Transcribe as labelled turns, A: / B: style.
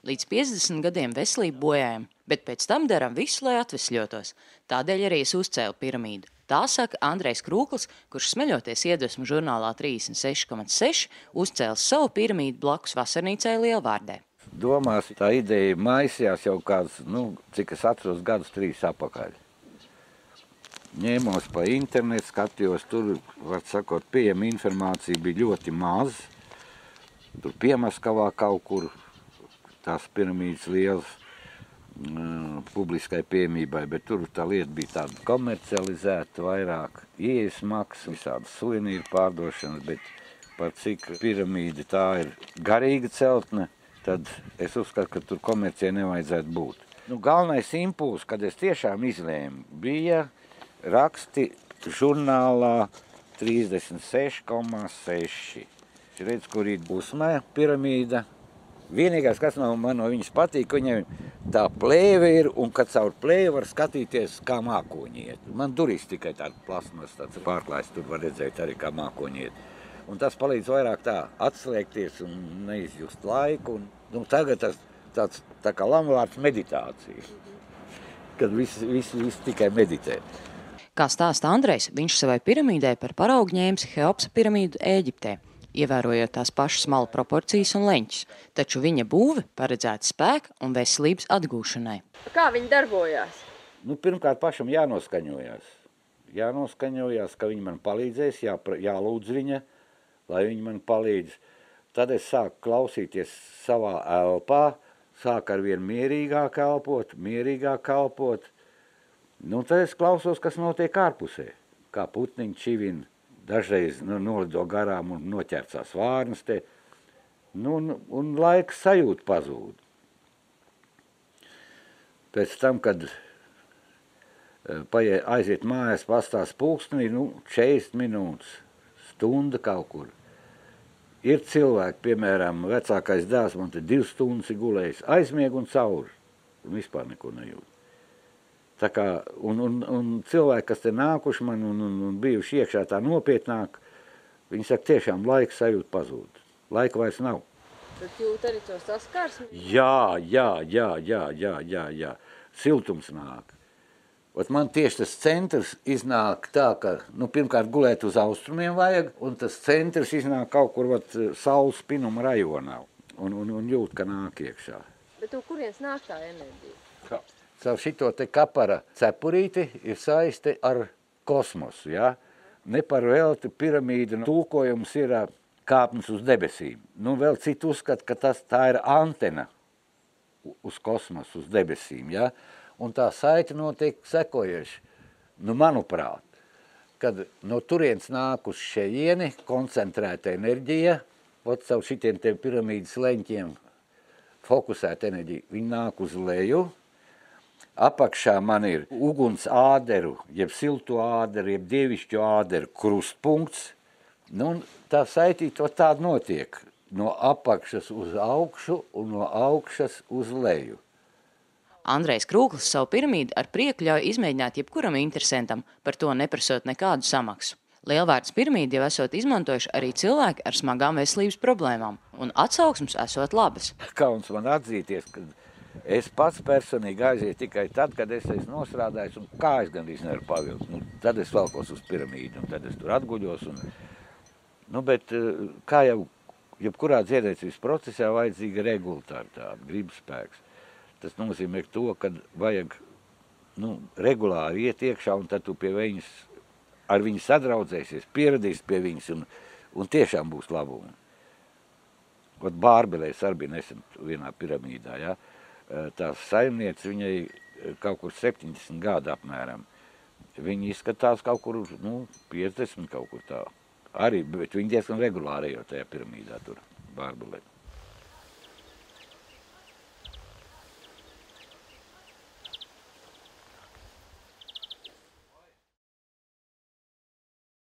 A: Līdz 50 gadiem veselību bojājam, bet pēc tam darām visu, lai atvesļotos. Tādēļ arī es uzcēlu piramīdu. Tā saka Andrejs Krūkls, kurš smeļoties iedvesmu žurnālā 36,6 uzcēlis savu piramīdu blakus vasarnīcai Lielvārdē.
B: Domās, tā ideja maisījās jau kāds, cik es atceros, gadus 3 atpakaļ. Ņēmos pa internetu, skatījos, tur, var sakot, pieejama informācija bija ļoti maz. Tur Piemaskavā kaut kur tās piramīdas lielas publiskai pieejamībai, bet tur tā lieta bija tāda komercializēta, vairāk ieejas maksas, visādas suvenīru pārdošanas, bet par cik piramīda tā ir garīga celtne, tad es uzskatu, ka tur komercijai nevajadzētu būt. Galvenais impulss, kad es tiešām izlēmu, bija raksti žurnālā 36,6. Redz, kur ir Usmē piramīda. Vienīgais, kas man no viņas patīk, ka viņai tā plēve ir, un kad caur plēvi var skatīties, kā mākoņi iet. Man durīs tikai tāda plasmas, tāds pārklājs, tur var redzēt arī, kā mākoņi iet. Un tas palīdz vairāk tā atslēgties un neizjust laiku. Tagad tāds tā kā lamvārds meditācija, kad visi tikai meditē.
A: Kā stāsta Andrejs, viņš savai piramīdai par paraugu ņēmis Heopsa piramīdu Ēģiptē, ievērojot tās pašas malu proporcijas un leņķus, taču viņa būve paredzēta spēka un veselības atgūšanai.
C: Kā viņi darbojās?
B: Pirmkārt, pašam jānoskaņojās. Jānoskaņojās, ka viņi man palīdzēs, jālūdz viņa, lai viņi man palīdz. Tad es sāku klausīties savā elpā, sāku arvien mierīgāk elpot. Tad es klausos, kas notiek ārpusē, kā putniņi čivina. Dažreiz nolido garām un noķercās vārnas te, un laika sajūta pazūd. Pēc tam, kad aiziet mājās, pastās pulkstenī, 40 minūtes, stunda kaut kur. Ir cilvēki, piemēram, vecākais dēls, man te 2 stundas ir gulējis, aizmieg un cauri, un vispār neko nejūt. Tā kā, un cilvēki, kas te nākuši man un bijuši iekšā tā nopietnāk, viņi saka, tiešām laika sajūta pazūd. Laika vairs nav.
C: Bet jūt arī to saskarsmi?
B: Jā. Siltums nāk. Man tieši tas centrs iznāk tā, ka, pirmkārt gulēt uz austrumiem vajag, un tas centrs iznāk kaut kur saules spinuma rajonā, un jūt, ka nāk iekšā.
C: Bet kurienes nāk tā enerģija?
B: Kā? Caur šito te kapara cepurīti ir saiste ar kosmosu, ja? Ne par velti piramīda tulkojums ir kāpnes uz debesīm. Vēl citi uzskata, ka tā ir antena uz kosmosu, uz debesīm, ja? Un tā saite notiek sekojuši. Manuprāt, kad no turienes nāk uz šejieni koncentrēta enerģija, caur šitiem te piramīdas leņķiem fokusēta enerģija, viņi nāk uz leju. Apakšā man ir uguns āderu, jeb siltu āderu, jeb dievišķu āderu krustpunkts. Tā saitīto tāda notiek no apakšas uz augšu un no augšas uz leju.
A: Andrejs Krūkls savu piramīdu ar prieku ļauj izmēģināt jebkuram interesantam, par to neprasot nekādu samaksu. Lielvārdas piramīdu jau esot izmantojuši arī cilvēki ar smagām veselības problēmām, un atsauksmes esot labas.
B: Kauns man atzīties, ka es pats personīgi aizietu tikai tad, kad es esmu nostrādājis un kājas gandrīz nevaru pavilkt. Tad es valkos uz piramīdu un tad es tur atguļos. Bet kā jau jebkurā dziedēcības procesā vajadzīga regulāritāte, gribspēks. Tas nozīmē to, ka vajag regulāri iet iekšā un tad tu pie viņas, ar viņu sadraudzēsies, pieradīsi pie viņas un tiešām būs labumi. Bārbelēs arī bija nesen vienā piramīdā, ja? Tās saimniece, viņai kaut kur 70 gadi apmēram. Viņi izskatās kaut kur, 50 kaut kur tā. Arī, bet viņi diezgan regulāri jau tajā piramīdā tur, Bārbelē.